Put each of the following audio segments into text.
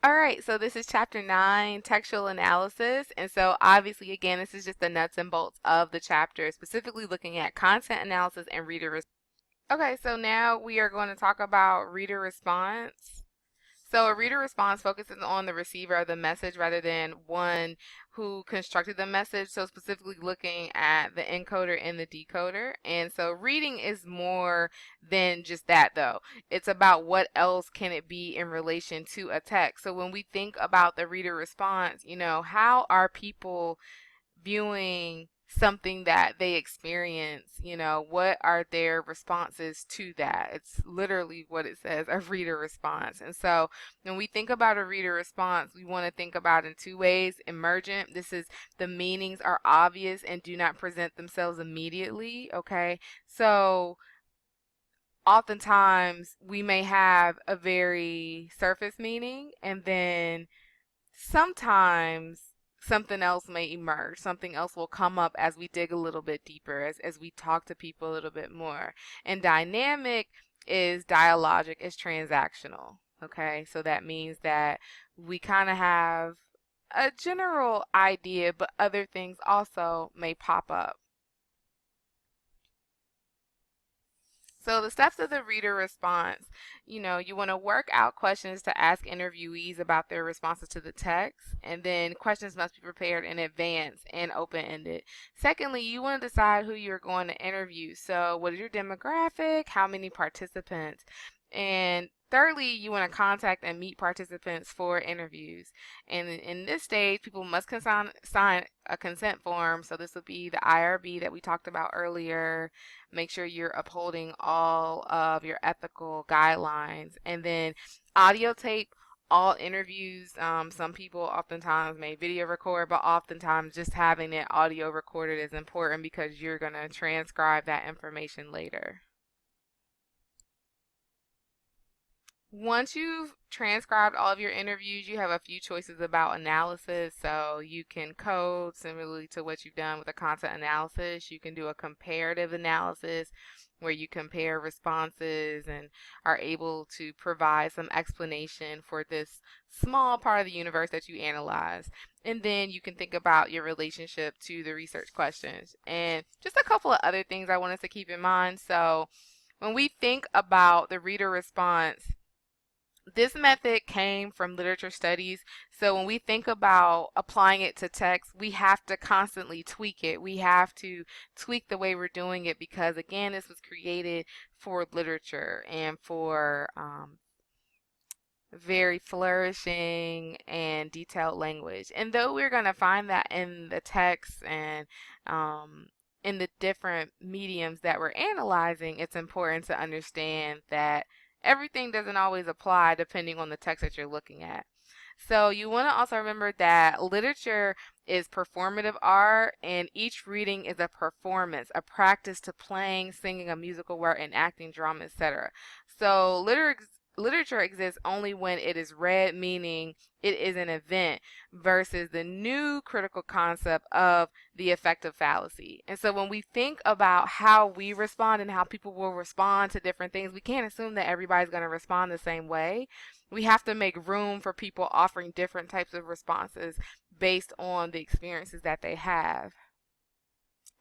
All right, so this is chapter 9, textual analysis. And so obviously, again, this is just the nuts and bolts of the chapter, specifically looking at content analysis and reader response. Okay, so now we are going to talk about reader response. So a reader response focuses on the receiver of the message rather than one who constructed the message. So specifically looking at the encoder and the decoder. And so reading is more than just that though. It's about what else can it be in relation to a text. So when we think about the reader response, how are people viewing something that they experience, what are their responses to that? It's literally what it says, a reader response. And so when we think about a reader response, we want to think about in two ways. Emergent, this is the meanings are obvious and do not present themselves immediately, okay? So oftentimes we may have a very surface meaning, and then sometimes something else may emerge. Something else will come up as we dig a little bit deeper, as we talk to people a little bit more. And dynamic is dialogic, is transactional. Okay, so that means that we kind of have a general idea, but other things also may pop up. So the steps of the reader response, you want to work out questions to ask interviewees about their responses to the text, and then questions must be prepared in advance and open-ended. Secondly, you want to decide who you're going to interview. So what is your demographic? How many participants? And thirdly, you want to contact and meet participants for interviews. And in this stage, people must sign a consent form. So this would be the IRB that we talked about earlier. Make sure you're upholding all of your ethical guidelines. And then audio tape all interviews. Some people oftentimes may video record, but oftentimes just having it audio recorded is important because you're going to transcribe that information later. Once you've transcribed all of your interviews, you have a few choices about analysis. So you can code similarly to what you've done with a content analysis. You can do a comparative analysis where you compare responses and are able to provide some explanation for this small part of the universe that you analyze. And then you can think about your relationship to the research questions. And just a couple of other things I want us to keep in mind. So when we think about the reader response, this method came from literature studies. So when we think about applying it to text, we have to constantly tweak it. We have to tweak the way we're doing it because, again, this was created for literature and for very flourishing and detailed language. And though we're going to find that in the text and in the different mediums that we're analyzing, it's important to understand that everything doesn't always apply depending on the text that you're looking at. So you want to also remember that literature is performative art, and each reading is a performance, a practice to playing, singing a musical work, and acting drama, etc. So literature exists only when it is read, meaning it is an event, versus the new critical concept of the effective fallacy. And so when we think about how we respond and how people will respond to different things, we can't assume that everybody's going to respond the same way. We have to make room for people offering different types of responses based on the experiences that they have.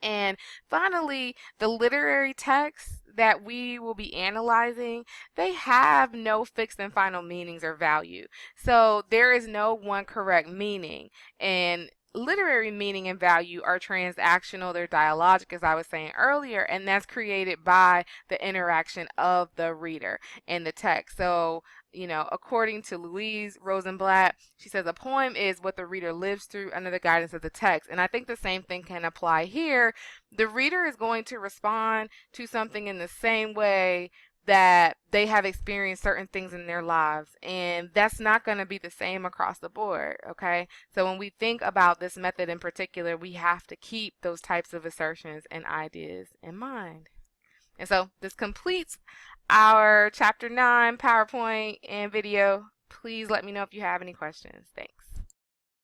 And finally, the literary texts that we will be analyzing, they have no fixed and final meanings or value. So there is no one correct meaning. And literary meaning and value are transactional, they're dialogic, as I was saying earlier, and that's created by the interaction of the reader and the text. So, according to Louise Rosenblatt, she says a poem is what the reader lives through under the guidance of the text. And I think the same thing can apply here. The reader is going to respond to something in the same way that they have experienced certain things in their lives, and that's not going to be the same across the board. Okay, so when we think about this method in particular, we have to keep those types of assertions and ideas in mind. And so this completes our chapter 9 PowerPoint and video. Please let me know if you have any questions. Thanks.